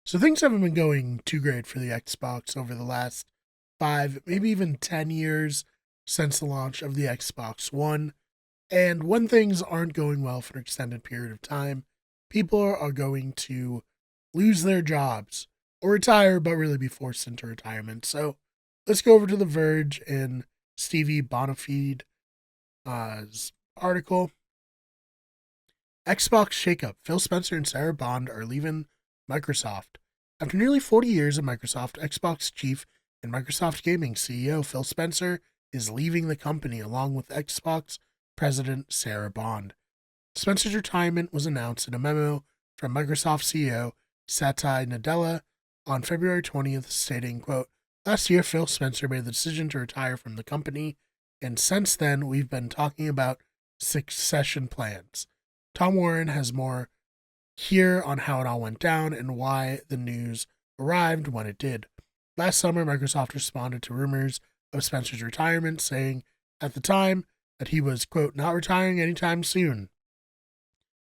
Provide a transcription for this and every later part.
So things haven't been going too great for the Xbox over the last 5, maybe even 10 years since the launch of the Xbox One. And when things aren't going well for an extended period of time, people are going to lose their jobs or retire, but really be forced into retirement. So let's go over to The Verge and Stevie Bonafide article. Xbox shakeup. Phil Spencer and Sarah Bond are leaving Microsoft. After nearly 40 years at Microsoft, Xbox chief and Microsoft Gaming CEO Phil Spencer is leaving the company along with Xbox president Sarah Bond. Spencer's retirement was announced in a memo from Microsoft CEO Satya Nadella on February 20th, stating, quote, "Last year, Phil Spencer made the decision to retire from the company, and since then, we've been talking about succession plans. Tom Warren has more here on how it all went down and why the news arrived when it did. Last summer, Microsoft responded to rumors of Spencer's retirement, saying at the time that he was, quote, not retiring anytime soon.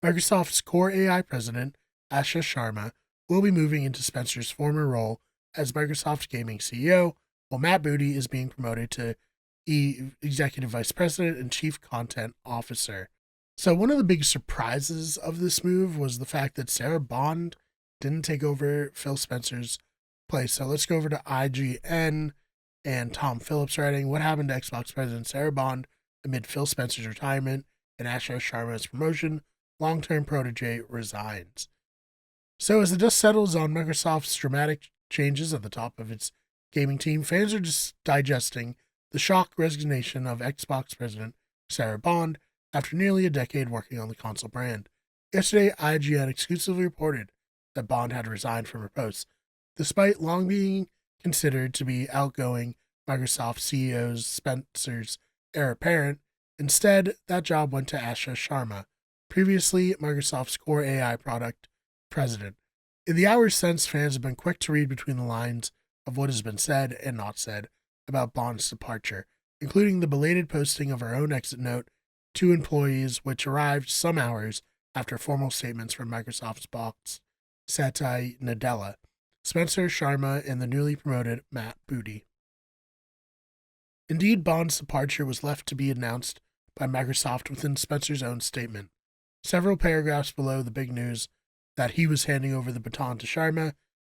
Microsoft's core AI president, Asha Sharma, will be moving into Spencer's former role as Microsoft Gaming CEO, while Matt Booty is being promoted to Executive Vice President and Chief Content Officer. So one of the big surprises of this move was the fact that Sarah Bond didn't take over Phil Spencer's place. So let's go over to IGN and Tom Phillips writing, what happened to Xbox President Sarah Bond amid Phil Spencer's retirement and Asha Sharma's promotion? Long-term protege resigns. So as the dust settles on Microsoft's dramatic changes at the top of its gaming team, fans are just digesting the shock resignation of Xbox President Sarah Bond after nearly a decade working on the console brand. Yesterday, IGN exclusively reported that Bond had resigned from her post, despite long being considered to be outgoing Microsoft CEO Spencer's heir apparent. Instead, that job went to Asha Sharma, previously Microsoft's core AI product president. In the hours since, fans have been quick to read between the lines of what has been said and not said about Bond's departure, including the belated posting of her own exit note to employees, which arrived some hours after formal statements from Microsoft's boss, Satya Nadella, Spencer Sharma, and the newly promoted Matt Booty. Indeed, Bond's departure was left to be announced by Microsoft within Spencer's own statement. Several paragraphs below the big news that he was handing over the baton to Sharma,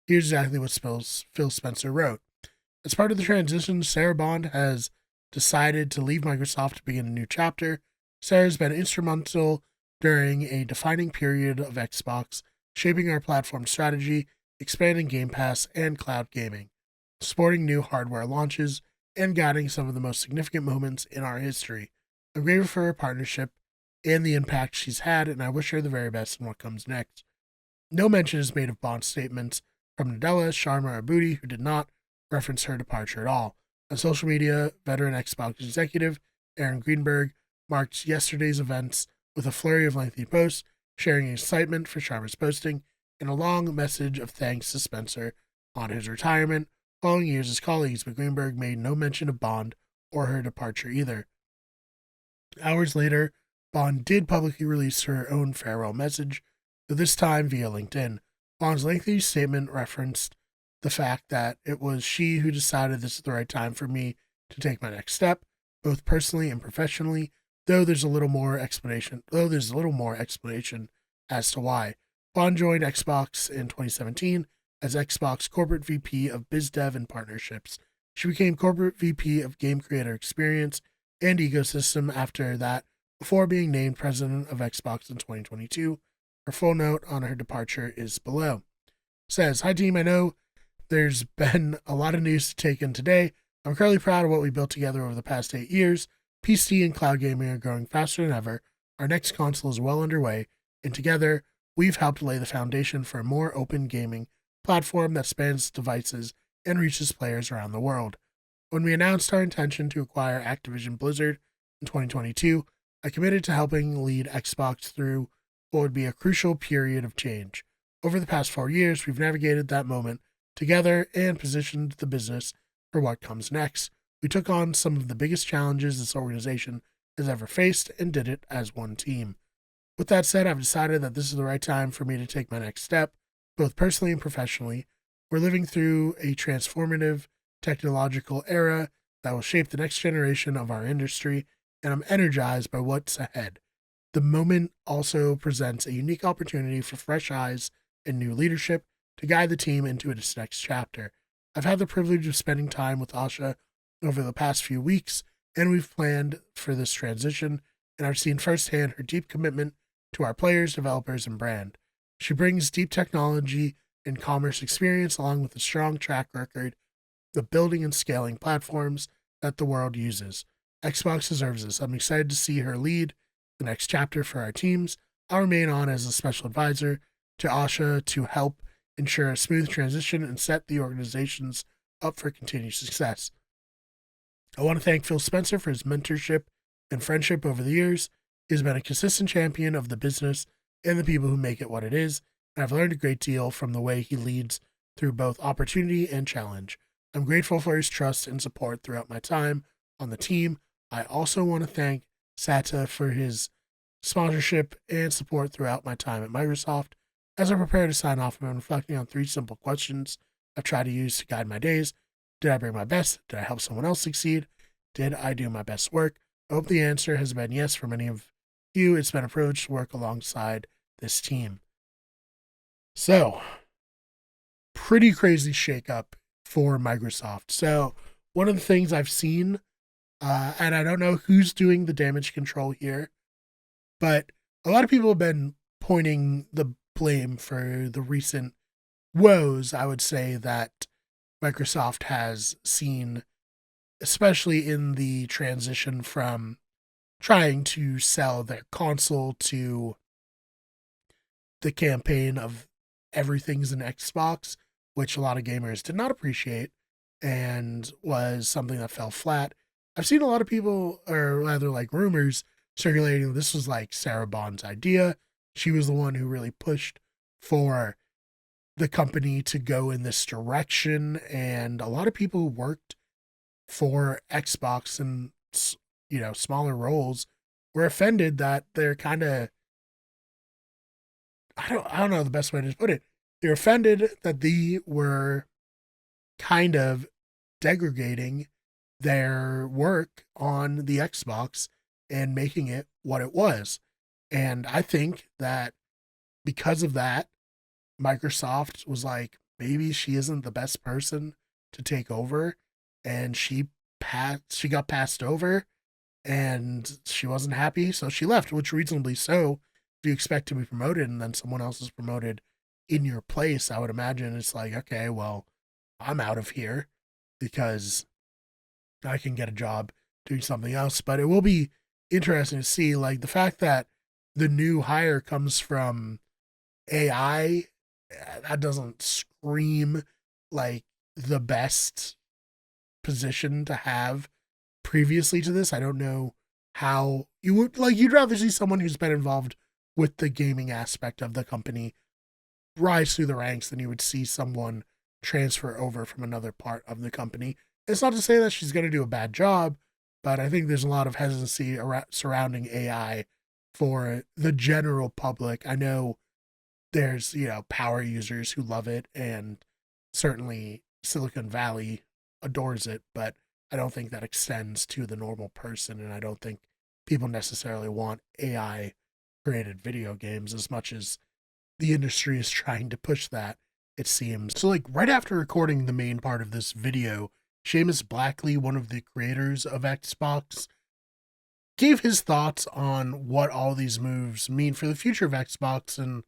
here's exactly what Phil Spencer wrote. As part of the transition, Sarah Bond has decided to leave Microsoft to begin a new chapter. Sarah's been instrumental during a defining period of Xbox, shaping our platform strategy, expanding Game Pass and cloud gaming, supporting new hardware launches, and guiding some of the most significant moments in our history. I'm grateful for her partnership and the impact she's had, and I wish her the very best in what comes next. No mention is made of Bond's statements from Nadella, Sharma, or Booty, who did not reference her departure at all. On social media, veteran Xbox executive Aaron Greenberg marked yesterday's events with a flurry of lengthy posts, sharing excitement for Sharma's posting and a long message of thanks to Spencer on his retirement. Following years as colleagues, but Greenberg made no mention of Bond or her departure either. Hours later, Bond did publicly release her own farewell message, though this time via LinkedIn. Bond's lengthy statement referenced the fact that it was she who decided this is the right time for me to take my next step, both personally and professionally, though there's a little more explanation as to why. Bond joined Xbox in 2017 as Xbox Corporate VP of Biz Dev and Partnerships. She became Corporate VP of Game Creator Experience and Ecosystem after that, before being named President of Xbox in 2022. Her full note on her departure is below. Says, hi team, I know there's been a lot of news to take in today. I'm incredibly proud of what we built together over the past 8 years. PC and cloud gaming are growing faster than ever. Our next console is well underway, and together we've helped lay the foundation for a more open gaming platform that spans devices and reaches players around the world. When we announced our intention to acquire Activision Blizzard in 2022, I committed to helping lead Xbox through what would be a crucial period of change. Over the past 4 years, we've navigated that moment together and positioned the business for what comes next. We took on some of the biggest challenges this organization has ever faced and did it as one team. With that said, I've decided that this is the right time for me to take my next step. both personally and professionally. We're living through a transformative technological era that will shape the next generation of our industry, and I'm energized by what's ahead. The moment also presents a unique opportunity for fresh eyes and new leadership to guide the team into its next chapter. I've had the privilege of spending time with Asha over the past few weeks, and we've planned for this transition, and I've seen firsthand her deep commitment to our players, developers, and brand. She brings deep technology and commerce experience along with a strong track record of building and scaling platforms that the world uses. Xbox deserves this. I'm excited to see her lead the next chapter for our teams. I'll remain on as a special advisor to Asha to help ensure a smooth transition and set the organizations up for continued success. I want to thank Phil Spencer for his mentorship and friendship over the years. He has been a consistent champion of the business and the people who make it what it is, and I've learned a great deal from the way he leads through both opportunity and challenge. I'm grateful for his trust and support throughout my time on the team. I also want to thank Sata for his sponsorship and support throughout my time at Microsoft. As I prepare to sign off, I'm reflecting on 3 simple questions I've tried to use to guide my days. Did I bring my best? Did I help someone else succeed? Did I do my best work? I hope the answer has been yes for many of you. It's been a privilege to work alongside this team. So, pretty crazy shakeup for Microsoft. So, one of the things I've seen, and I don't know who's doing the damage control here, but a lot of people have been pointing the blame for the recent woes, I would say, that Microsoft has seen, especially in the transition from trying to sell their console to the campaign of everything's an Xbox, which a lot of gamers did not appreciate and was something that fell flat. I've seen a lot of people, or rather like rumors, circulating this was like Sarah Bond's idea. She was the one who really pushed for the company to go in this direction, and a lot of people who worked for Xbox and, you know, smaller roles were offended that they're kind of, I don't know the best way to put it. They're offended that they were kind of degrading their work on the Xbox and making it what it was. And I think that because of that, Microsoft was like, maybe she isn't the best person to take over, and she got passed over, and she wasn't happy, so she left, which reasonably so. If you expect to be promoted and then someone else is promoted in your place, I would imagine it's like, okay, well, I'm out of here because I can get a job doing something else. But it will be interesting to see, like, the fact that the new hire comes from AI, that doesn't scream like the best position to have previously to this. I don't know how you would, like, you'd rather see someone who's been involved with the gaming aspect of the company rise through the ranks than you would see someone transfer over from another part of the company. It's not to say that she's going to do a bad job, but I think there's a lot of hesitancy surrounding AI for the general public. I know there's, you know, power users who love it, and certainly Silicon Valley adores it, but I don't think that extends to the normal person, and I don't think people necessarily want AI created video games as much as the industry is trying to push that, it seems. So, like, right after recording the main part of this video, Seamus Blackley, one of the creators of Xbox, gave his thoughts on what all these moves mean for the future of Xbox, and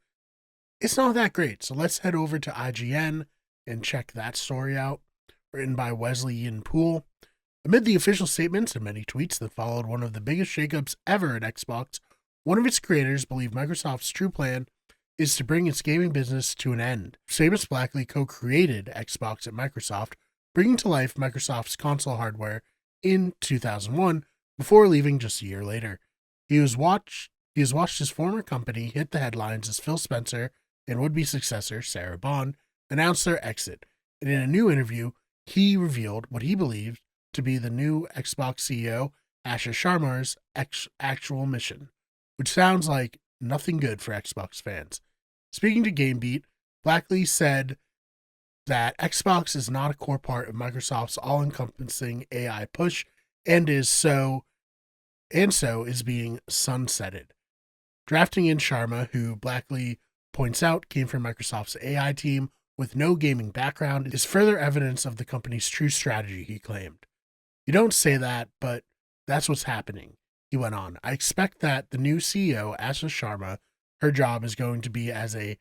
it's not that great. So let's head over to IGN and check that story out, written by Wesley Ian Poole. Amid the official statements and many tweets that followed one of the biggest shakeups ever at Xbox, one of its creators believed Microsoft's true plan is to bring its gaming business to an end. Seamus Blackley co-created Xbox at Microsoft, bringing to life Microsoft's console hardware in 2001 before leaving just a year later. He has watched his former company hit the headlines as Phil Spencer and would-be successor Sarah Bond announced their exit, and in a new interview, he revealed what he believed to be the new Xbox CEO, Asha Sharma's actual mission, which sounds like nothing good for Xbox fans. Speaking to GameBeat, Blackley said that Xbox is not a core part of Microsoft's all-encompassing AI push and so is being sunsetted. Drafting in Sharma, who Blackley points out came from Microsoft's AI team with no gaming background, is further evidence of the company's true strategy, he claimed. You don't say that, but that's what's happening, he went on. I expect that the new CEO, Asha Sharma, her job is going to be as a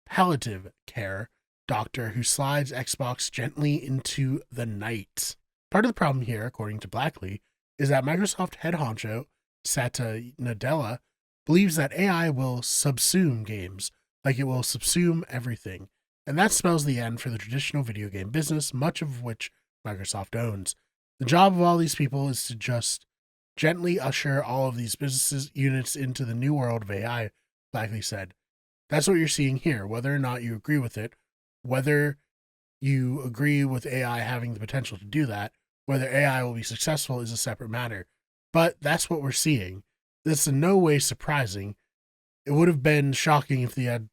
palliative care doctor who slides Xbox gently into the night. Part of the problem here, according to Blackley, is that Microsoft head honcho, Satya Nadella, believes that AI will subsume games, like it will subsume everything. And that spells the end for the traditional video game business, much of which Microsoft owns. The job of all these people is to just gently usher all of these business units into the new world of AI, Blackley said. That's what you're seeing here, whether or not you agree with it, whether you agree with AI having the potential to do that, whether AI will be successful is a separate matter. But that's what we're seeing. This is in no way surprising. It would have been shocking if they had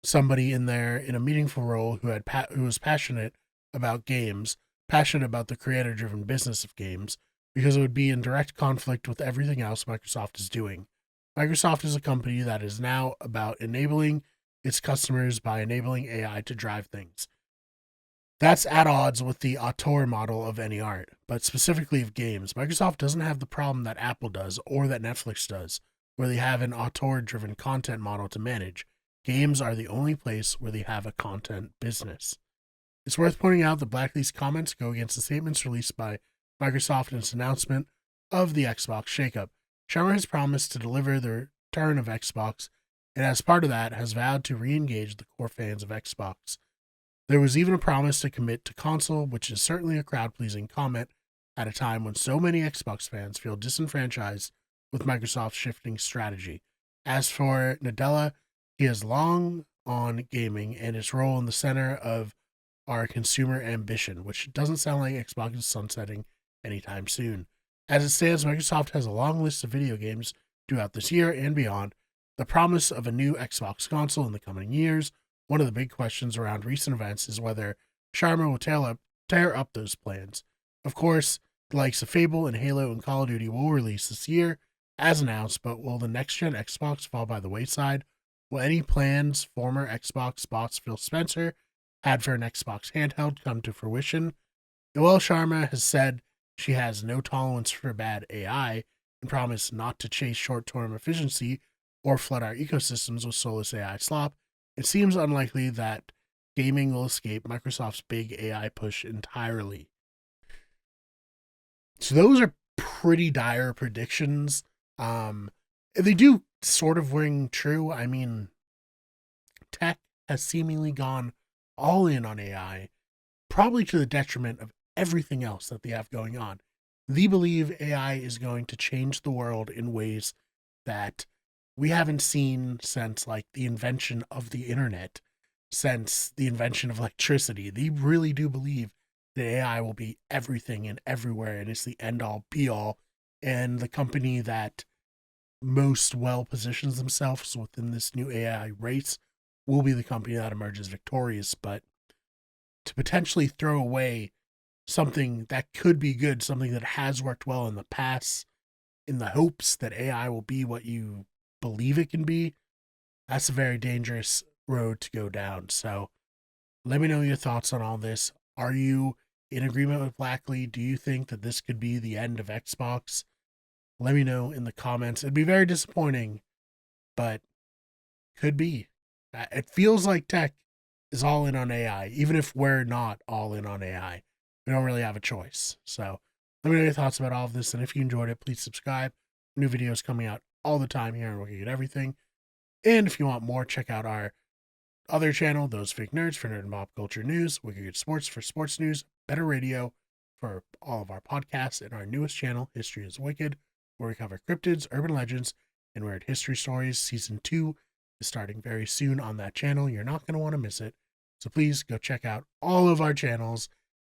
somebody in there in a meaningful role who was passionate about games, passionate about the creator-driven business of games, because it would be in direct conflict with everything else Microsoft is doing. Microsoft is a company that is now about enabling its customers by enabling AI to drive things. That's at odds with the auteur model of any art, but specifically of games. Microsoft doesn't have the problem that Apple does or that Netflix does, where they have an auteur-driven content model to manage. Games are the only place where they have a content business. It's worth pointing out that Blackley's comments go against the statements released by Microsoft in its announcement of the Xbox shakeup. Sharma has promised to deliver the return of Xbox, and as part of that, has vowed to re-engage the core fans of Xbox. There was even a promise to commit to console, which is certainly a crowd-pleasing comment at a time when so many Xbox fans feel disenfranchised with Microsoft's shifting strategy. As for Nadella, he is long on gaming and his role in the center of our consumer ambition, which doesn't sound like Xbox is sunsetting anytime soon. As it stands, Microsoft has a long list of video games due out this year and beyond. The promise of a new Xbox console in the coming years. One of the big questions around recent events is whether Sharma will tear up those plans. Of course, the likes of Fable and Halo and Call of Duty will release this year, as announced, but will the next-gen Xbox fall by the wayside? Will any plans former Xbox boss Phil Spencer had for an Xbox handheld come to fruition? Noelle Sharma has said she has no tolerance for bad AI and promised not to chase short-term efficiency or flood our ecosystems with soulless AI slop. It seems unlikely that gaming will escape Microsoft's big AI push entirely. So those are pretty dire predictions. They do sort of ring true. I mean, tech has seemingly gone all in on AI, probably to the detriment of everything else that they have going on. They believe AI is going to change the world in ways that we haven't seen since like the invention of the internet, since the invention of electricity. They really do believe that AI will be everything and everywhere, and it's the end all be all. And the company that most well positions themselves within this new AI race will be the company that emerges victorious. But to potentially throw away something that could be good, something that has worked well in the past, in the hopes that AI will be what you believe it can be, that's a very dangerous road to go down. So let me know your thoughts on all this. Are you in agreement with Blackley? Do you think that this could be the end of Xbox? Let me know in the comments. It'd be very disappointing, but could be. It feels like tech is all in on AI, even if we're not all in on AI. We don't really have a choice. So let me know your thoughts about all of this. And if you enjoyed it, please subscribe. New videos coming out all the time here and Looking at Everything. And if you want more, check out our other channel, Those Fake Nerds, for nerd and pop culture news, Wicked Good Sports for sports news, Better Radio for all of our podcasts, and our newest channel, History is Wicked, where we cover cryptids, urban legends, and weird history stories. Season 2 is starting very soon on that channel. You're not going to want to miss it. So please go check out all of our channels.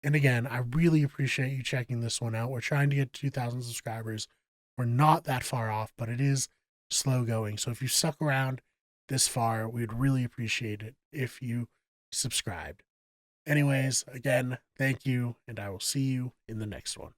And again, I really appreciate you checking this one out. We're trying to get 2,000 subscribers. We're not that far off, but it is slow going. So if you stuck around this far, we'd really appreciate it if you subscribed. Anyways, again, thank you, and I will see you in the next one.